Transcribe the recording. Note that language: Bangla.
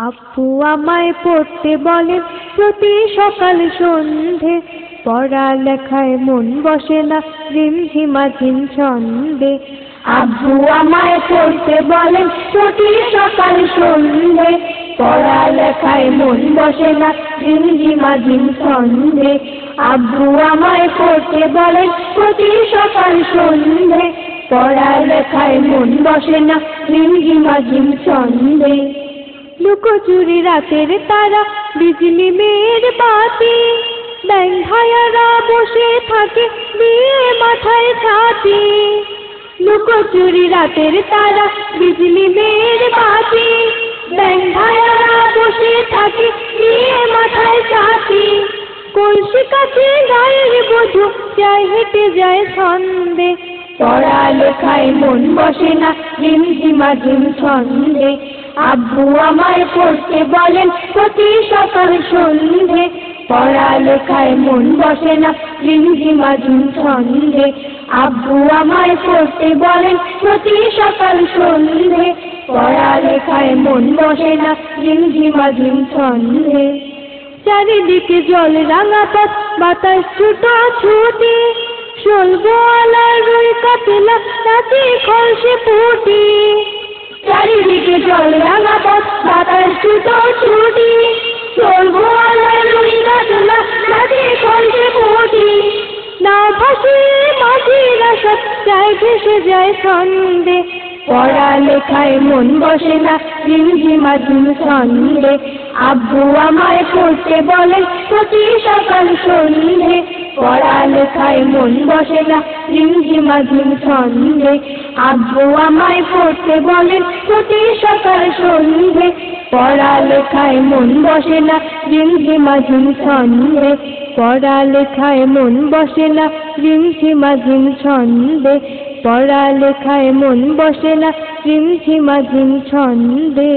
আব্বু আমায় পড়তে বলেন প্রতি সকাল সন্ধে, পড়ালেখায় মন বসে না ঝিমঝিমাঝিম ছন্দে। আব্বু আমায় পড়তে বলেন প্রতি সকাল সন্ধে, পড়ালেখায় মন বসে না ঝিমঝিমাঝিম ছন্দে। আব্বু আমায় পড়তে বলেন প্রতি সকাল সন্ধে, পড়ালেখায় মন বসে না ঝিমঝিমাঝিম ছন্দে। লুকোচুরি রাতের তারা বিজলি মেয়ের বাতি, ব্যাঙ ভাইয়ারা বসে থাকে দিয়ে মাথায় ছাতি। লুকোচুরি রাতের তারা বিজলি মেয়ের বাতি, ব্যাঙ ভাইয়ারা বসে থাকে দিয়ে মাথায় ছাতি। কলসি কাছে গায়ের বধূ যায় হেঁটে যায় ছন্দে, পড়ালেখায় মন বসে না ঝিমঝিমাঝিম ছন্দে। আব্বু আমায় পড়তে বলেন প্রতি সকাল সন্ধে, পড়ালেখায় মন বসে না ঝিমঝিমাঝিম ছন্দে। আব্বু আমায় পড়তে বলেন প্রতি সকাল সন্ধে, পড়ালেখায় মন বসে না ঝিমঝিমাঝিম ছন্দে। চারিদিকে জল রাঙা পথ, বাতাস ছুটো ছুটি, শোল বোয়ালা রুই কাতলা নাচে কলসি পুটি। চারিদিকে জল রাঙা পথ, বাতাস ছুটো ছুটি, শোল বোয়ালা রুই কাতলা নাচে কলসি পুটি। নাও ভাসিয়ে মাঝির আশাত যায় ভেসে যায় ছন্দে, পড়ালেখায় মন বসে না ঝিমঝিমাঝিম ছন্দে। আব্বু আমায় পড়তে বলেন প্রতি সকাল সন্ধে, পড়ালেখায় মন বসে না ঝিমঝিমাঝিম ছন্দে। আব্বু আমায় পড়তে বলেন প্রতি সকাল সন্ধে, পড়ালেখায় মন বসে না ঝিমঝিমাঝিম ছন্দে। পড়ালেখায় মন বসে না ঝিমঝিমাঝিম ছন্দে, পড়ালেখায় মন বসে না ঝিমঝিমাঝিম ছন্দে।